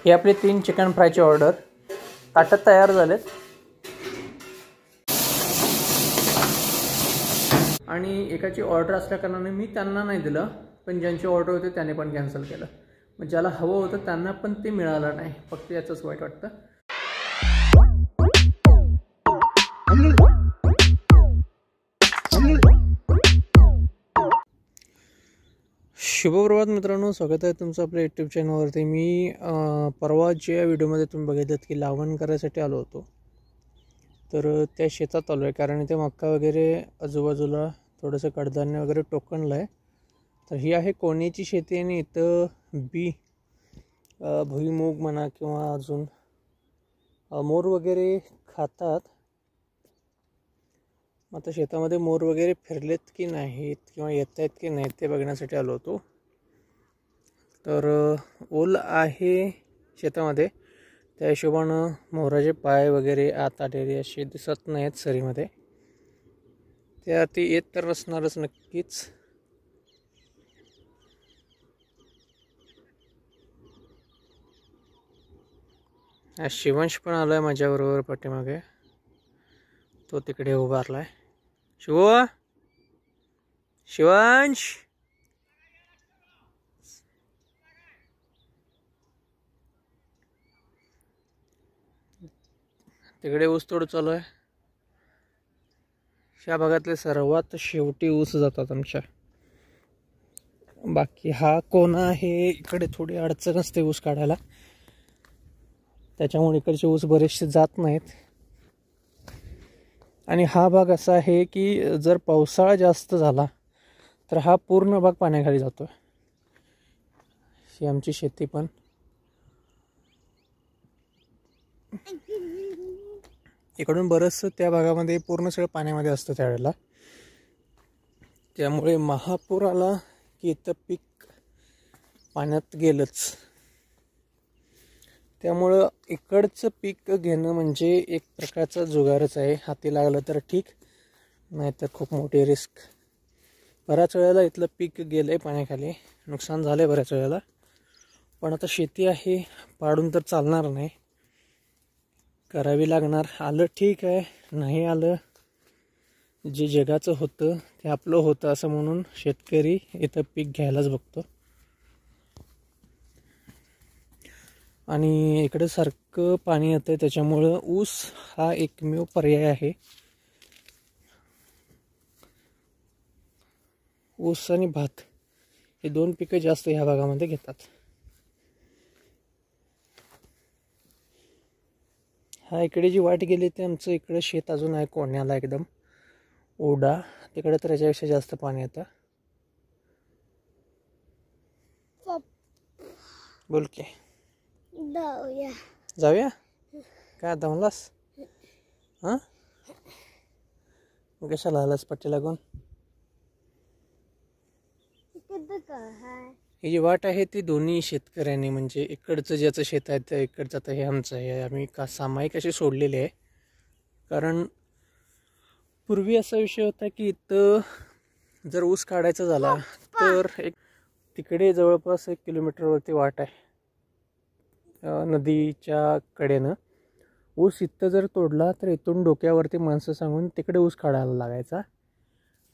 हे आपले 3 chicken फ्रायचे order ताटात तयार झालेत आणि एकाची ऑर्डर असल्या कारणाने मी त्यांना नाही दिलं, पण ज्यांची ऑर्डर होते त्याने पण कॅन्सल केलं. मग ज्याला हवं होतं त्यांना पण ते मिळालं नाही, फक्त याचंच वाईट वाटतं. शुभप्रभात मित्रांनो, स्वागत आहे तुमचं आपल्या यूट्यूब चॅनलवरती. मी परवाच्या व्हिडिओमध्ये तुम्ही बघितलं की लावण करायसाठी आलो होतो, तर त्या शेतात आलो आहे कारण इथे मक्का वगैरे आजूबाजूला थोडंसं कडधान्य वगैरे टोकणलं आहे. तर ही आहे कोण्याची शेती आणि इथं भुईमूग म्हणा किंवा अजून मोर वगैरे खातात. आता शेतामध्ये मोर वगैरे फिरलेत की नाहीत किंवा येत आहेत की नाहीत ते बघण्यासाठी आलो होतो. तर ओल आहे शेतामध्ये, त्या हिशोबानं मोराचे पाय वगैरे आत आलेले असे दिसत नाहीत सरीमध्ये. त्या ती येत तर नसणारच नक्कीच. शिवांश पण आलाय माझ्याबरोबर पाठीमागे, तो तिकडे उभारलाय. शिवांश तिकडे ऊस तोड चालू आहे. ह्या भागातले सर्वात शेवटी ऊस जातात आमच्या. बाकी हा कोणा आहे, इकडे थोडी अडचण असते ऊस काढायला, त्याच्यामुळे इकडचे ऊस बरेचसे जात नाहीत. आणि हा भाग असा आहे की जर पावसाळा जास्त झाला तर हा पूर्ण भाग पाण्याखाली जातो. ही आमची शेती पण इकडून बरंचसं त्या भागामध्ये पूर्ण सगळं पाण्यामध्ये असतं त्यावेळेला. त्यामुळे महापूर आला की इथं पीक पाण्यात गेलंच. त्यामुळं इकडचं पीक घेणं म्हणजे एक प्रकारचा जुगारच आहे. हाती लागलं तर ठीक, नाहीतर खूप मोठी रिस्क. बऱ्याच वेळेला इथलं पीक गेलं आहे पाण्याखाली, नुकसान झालं आहे बऱ्याच वेळेला. पण आता शेती आहे, पाडून तर चालणार नाही, करावी लागणार. आलं ठीक आहे, नाही आलं जे जगाचं होतं ते आपलं होतं असं म्हणून शेतकरी इथं पीक घ्यायलाच बघतो. आणि इकडे सारखं पाणी येतं आहे, त्याच्यामुळं ऊस हा एकमेव पर्याय आहे. ऊस आणि भात हे 2 पिकं जास्त ह्या भागामध्ये घेतात. हा इकडे जी वाट गेली ते आमचं इकडे शेत अजून आहे कोण्याला एकदम ओढा, तिकडे तर याच्यापेक्षा जास्त पाणी येतं. बोल की जाऊया काय आता म्हणलास? हां कशाला आलास पट्टी लागून? ही जी वाट आहे ती दोन्ही शेतकऱ्यांनी, म्हणजे इकडचं ज्याचं शेत आहे त्या इकडचं तर हे आमचं आहे, आम्ही सामायिक अशी सोडलेली आहे. कारण पूर्वी असा विषय होता की इथं जर ऊस काढायचा झाला तर एक तिकडे जवळपास 1 किलोमीटरवरती वाट आहे नदीच्या कडेनं. ऊस इथं जर तोडला तर इथून डोक्यावरती माणसं सांगून तिकडे ऊस काढायला लागायचा.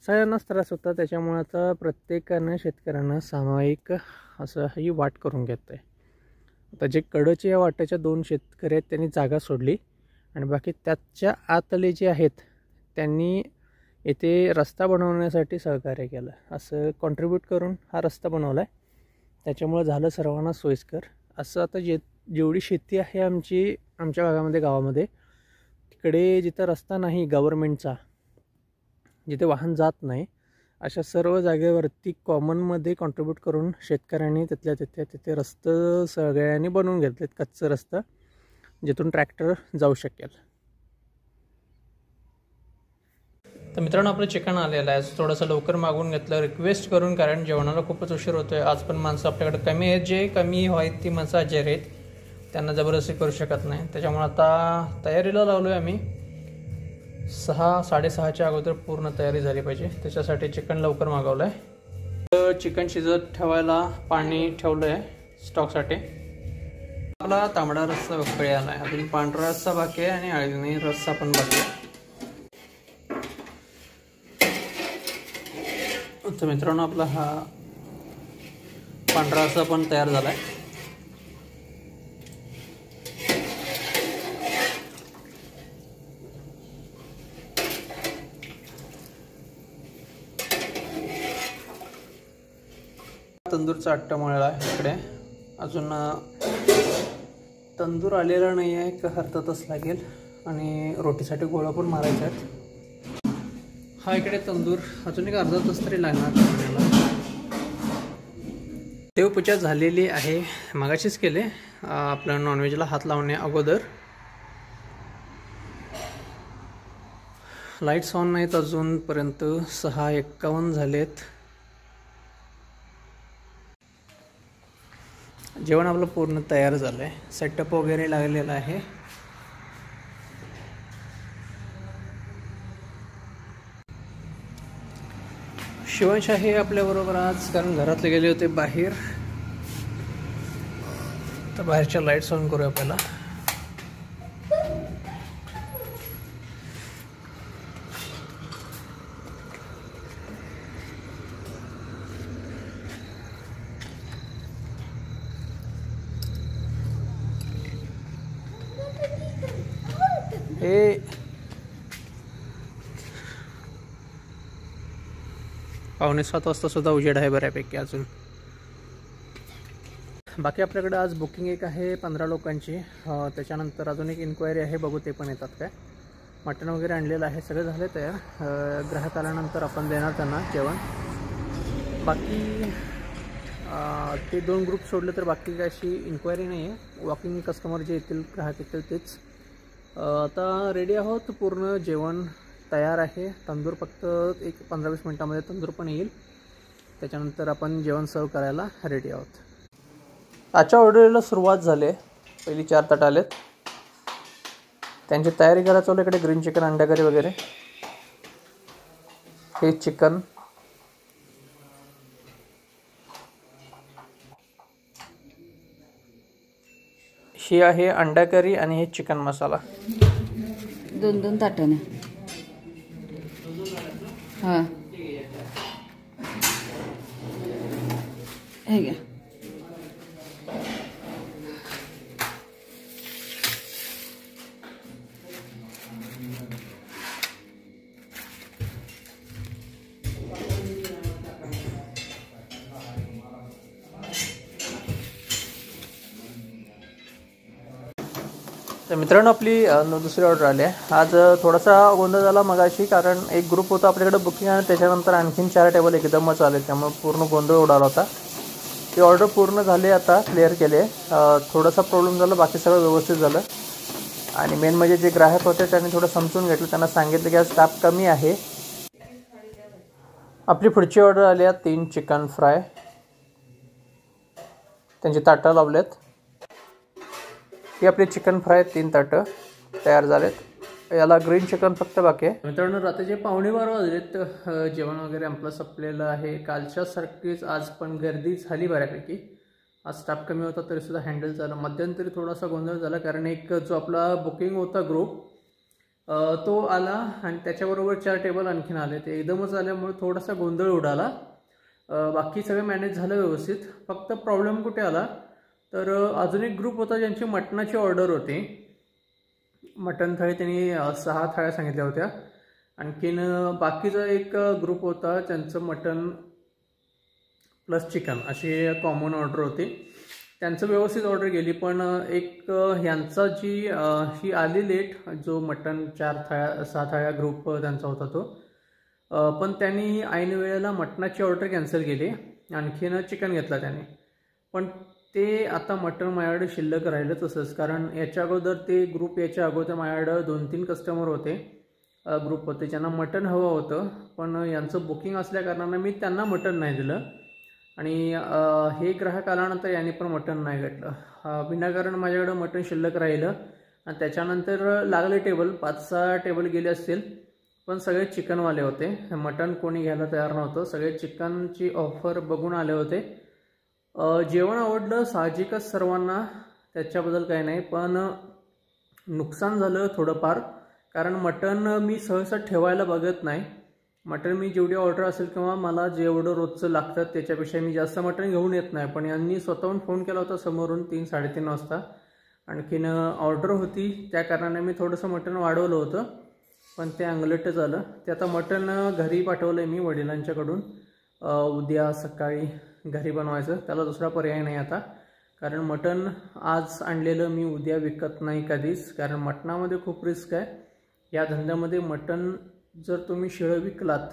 सगळ्यांनाच त्रास होता. त्याच्यामुळे आता प्रत्येकानं शेतकऱ्यांना सामायिक असं ही वाट करून घेत आहे. आता जे कडचे या वाटेच्या 2 शेतकरी आहेत त्यांनी जागा सोडली आणि बाकी त्याच्या आतले जे आहेत त्यांनी येथे रस्ता बनवण्यासाठी सहकार्य केलं. असं कॉन्ट्रीब्यूट करून हा रस्ता बनवला आहे, त्याच्यामुळं झालं सर्वांना सोयीस्कर. असं आता जेवढी शेती आहे आमच्या भागामध्ये गावामध्ये, तिकडे जिथं रस्ता नाही गव्हर्मेंटचा, जिथे वाहन जात नाही, अशा सर्व जागेवरती कॉमनमध्ये कॉन्ट्रीब्यूट करून शेतकऱ्यांनी तिथे रस्ते सगळ्यांनी बनवून घेतलेत, कच्चं रस्ता जिथून ट्रॅक्टर जाऊ शकेल. तर मित्रांनो आपलं चिकन आलेलं आहे, थोडंसं लवकर मागून घेतलं रिक्वेस्ट करून, कारण जेवणाला खूपच उशीर होतो आहे. आज पण माणसं आपल्याकडे कमी आहेत, जे कमी आहेत ती माणसं आजारी आहेत, त्यांना जबरदस्ती करू शकत नाही. त्याच्यामुळे आता तयारीला लावलो आहे आम्ही. 6-6:30च्या अगोदर पूर्ण तयारी झाली पाहिजे, त्याच्यासाठी चिकन लवकर मागवलं आहे. चिकन शिजत ठेवायला पाणी ठेवलं आहे स्टॉकसाठी. आपला तांबडा रस्सा उकळी आला आहे, अजून पांढरा रस्सा बाकी आहे आणि अळणी रस्सा पण बाकी आहे. तर मित्रांनो आपला हा पांढरा रस्सा पण तयार झाला आहे. तंदूरचा आट्टा मळला आहे इकडे, अजून तंदूर आलेला नाही आहे, एक हरततच लागेल आणि रोटीसाठी गोळा पण मारायचे आहेत. हा इकडे तंदूर अजून एक अर्धा तास तरी लागणार आपल्याला. देवपूजा झालेली आहे, मगाशीच केले आपलं नॉनव्हेजला हात लावण्या अगोदर. लाईट्स ऑन नाहीत अजूनपर्यंत, 6:51 झालेत. जेवण आपलं पूर्ण तयार झालं आहे, सेटअप वगैरे लागलेला आहे. शिवांश आहे आपल्याबरोबर आज, कारण घरातले गेले होते बाहेर. तर बाहेरच्या लाईट्स ऑन करूया पहिला. हे 6:45 वाजता सुद्धा उजेड आहे बऱ्यापैकी अजून. बाकी आपल्याकडे आज बुकिंग एक आहे 15 लोकांची. त्याच्यानंतर अजून एक इन्क्वायरी आहे, बघू ते पण येतात काय. मटण वगैरे आणलेलं आहे, सगळं झालं तयार. ग्राहक आल्यानंतर आपण देणार त्यांना जेवण. बाकी ते 2 ग्रुप सोडले तर बाकी काय अशी इन्क्वायरी नाही आहे. वॉकिंग कस्टमर जे येतील, ग्राहक येतील तेच. आता रेडी आहोत, पूर्ण जेवण तयार आहे. तंदूर फक्त एक 15-20 मिनटामध्ये तंदूर पण येईल, त्याच्यानंतर आपण जेवण सर्व करायला रेडी आहोत. आजच्या ऑर्डरला सुरुवात झाली. पहिली 4 ताट आलेत, त्यांची तयारी करायला चालू. इकडे ग्रीन चिकन, अंडा करी वगैरे. हे चिकन, ही आहे अंडा करी आणि हे चिकन मसाला. 2-2 ताटाने. हां हे घ्या. तर मित्रांनो आपली दुसरी ऑर्डर आली आहे. आज थोडासा गोंधळ झाला मगाशी, कारण एक ग्रुप होता आपल्याकडे बुकिंग आणि त्याच्यानंतर आणखीन 4 टेबल एकदमच आले, त्यामुळे पूर्ण गोंधळ उडाला होता. ती ऑर्डर पूर्ण झाली, आता क्लिअर केले. थोडासा प्रॉब्लेम झाला, बाकी सगळं व्यवस्थित झालं. आणि मेन म्हणजे जे ग्राहक होते त्यांनी थोडं समजून घेतलं, त्यांना सांगितलं की आज स्टाफ कमी आहे. आपली पुढची ऑर्डर आली आहे 3 चिकन फ्राय. त्यांची ताटं लावलेत. ही आपली चिकन फ्राय 3 ताटं तयार झालेत. याला ग्रीन चिकन फक्त बाकी आहे. मित्रांनो रात्रीचे 11:15 वाजलेत. जेवण वगैरे आपलं संपलेलं आहे. कालच्यासारखीच आज पण गर्दी झाली बऱ्यापैकी. आज स्टाफ कमी होता तरीसुद्धा हँडल झालं. मध्यंतरी थोडासा गोंधळ झाला, कारण एक जो आपला बुकिंग होता ग्रुप तो आला आणि त्याच्याबरोबर 4 टेबल आणखीन आले. ते एकदमच आल्यामुळे थोडासा गोंधळ उडाला. बाकी सगळं मॅनेज झालं व्यवस्थित. फक्त प्रॉब्लेम कुठे आला तर अजून एक ग्रुप होता ज्यांची मटणाची ऑर्डर होती. मटण थाळी त्यांनी 6 थाळ्या सांगितल्या होत्या. आणखीन बाकीचा एक ग्रुप होता ज्यांचं मटण प्लस चिकन अशी कॉमन ऑर्डर होती. त्यांचं व्यवस्थित ऑर्डर गेली, पण एक ह्यांचा जी ही आली लेट, जो मटण 6 थाळ्या ग्रुप त्यांचा होता तो. पण त्यांनी ऐन वेळेला मटणाची ऑर्डर कॅन्सल केली, आणखीन चिकन घेतला त्याने. पण ते आता मटण माझ्याकडे शिल्लक राहिलं तसंच, कारण याच्या अगोदर ते ग्रुप याच्या अगोदर माझ्याकडं 2-3 कस्टमर होते, ग्रुप होते ज्यांना मटण हवं होतं. पण यांचं बुकिंग असल्याकारणानं मी त्यांना मटण नाही दिलं आणि हे ग्राहक आल्यानंतर यांनी पण मटण नाही घेतलं. विनाकारण माझ्याकडं मटण शिल्लक राहिलं आणि त्याच्यानंतर लागले टेबल 5-6 टेबल गेले असतील, पण सगळे चिकनवाले होते. मटण कोणी घ्यायला तयार नव्हतं. सगळे चिकनची ऑफर बघून आले होते. जेवण आवडलं साहजिकच सर्वांना. त्याच्याबद्दल काही नाही, पण नुकसान झालं थोडंफार, कारण मटण मी सहसा ठेवायला बघत नाही. मटण मी जेवढी ऑर्डर असेल किंवा मला जेवढं रोजचं लागतं त्याच्यापेक्षा मी जास्त मटण घेऊन येत नाही. पण यांनी स्वतःहून फोन केला होता समोरून 3-3:30 वाजता. आणखीन ऑर्डर होती त्या कारणाने मी थोडंसं मटण वाढवलं होतं, पण ते अंगलट झालं. ते आता मटण घरी पाठवलं आहे मी वडिलांच्याकडून. उद्या सकाळी घरी बनवायचं, त्याला दुसरा पर्याय नाही आता. कारण मटण आज आणलेलं मी उद्या विकत नाही कधीच, कारण मटणामध्ये खूप रिस्क आहे या धंद्यामध्ये. मटण जर तुम्ही शिळं विकलात,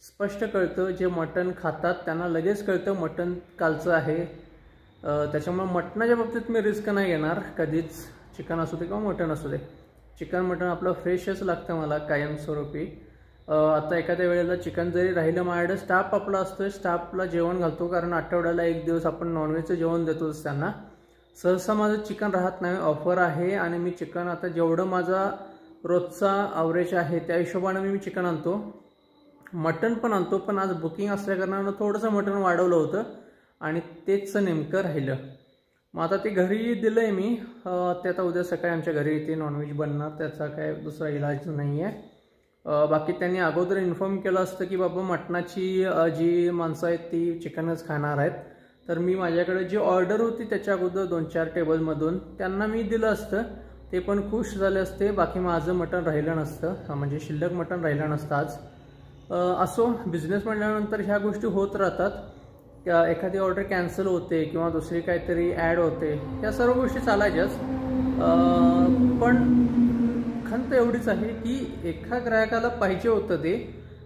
स्पष्ट कळतं, जे मटण खातात त्यांना लगेच कळतं मटण कालचं आहे. त्याच्यामुळे मटणाच्या बाबतीत मी रिस्क नाही घेणार कधीच, चिकन असू दे किंवा मटण असू दे. चिकन मटण आपलं फ्रेशच लागतं मला कायमस्वरूपी. आता एखाद्या वेळेला चिकन जरी राहिलं माझ्याकडे, स्टाफ आपला असतो, स्टाफला जेवण घालतो, कारण आठवड्याला 1 दिवस आपण नॉनव्हेजचं जेवण देतोच त्यांना. सहसा माझं चिकन राहत नाही, ऑफर आहे. आणि मी चिकन आता जेवढं माझा रोजचा ॲव्हरेज आहे त्या हिशोबाने मी चिकन आणतो, मटण पण आणतो. पण आज बुकिंग असल्याकारणानं थोडंसं मटण वाढवलं होतं आणि तेच नेमकं राहिलं. मग आता ते घरी दिलं आहे मी. ते आता उद्या सकाळी आमच्या घरी येते, नॉनव्हेज बनणार, त्याचा काय दुसरा इलाज नाही आहे. बाकी त्यांनी अगोदर इन्फॉर्म केलं असतं की बाबा मटणाची जी माणसं आहेत ती चिकनच खाणार आहेत, तर मी माझ्याकडे जी ऑर्डर होती त्याच्या अगोदर 2-4 टेबलमधून त्यांना मी दिलं असतं, ते पण खुश झाले असते. बाकी माझं मटण राहिलं नसतं, म्हणजे शिल्लक मटण राहिलं नसतं आज. असो, बिझनेस म्हटल्यानंतर ह्या गोष्टी होत राहतात. एखादी ऑर्डर कॅन्सल होते किंवा दुसरी काहीतरी ॲड होते, या सर्व गोष्टी चालायच्याच. पण खंत एवढीच आहे की एका ग्राहकाला पाहिजे होतं ते,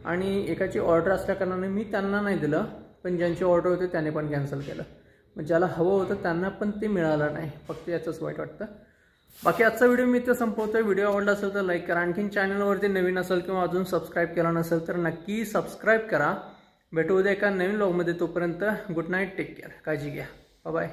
आणि एकाची ऑर्डर असल्याकारणाने मी त्यांना नाही दिलं, पण ज्यांची ऑर्डर होते त्याने पण कॅन्सल केलं. मग ज्याला हवं होतं त्यांना पण ते मिळालं नाही, फक्त याचंच वाईट वाटतं. बाकी आजचा व्हिडिओ मी इथं संपवतोय. व्हिडिओ आवडला असेल तर लाईक करा. आणखीन चॅनलवरती नवीन असेल किंवा अजून सबस्क्राईब केला नसेल तर नक्की सबस्क्राईब करा. भेटू उद्या एका नवीन व्लॉगमध्ये. तोपर्यंत गुड नाईट, टेक केअर, काळजी घ्या, बाय बाय.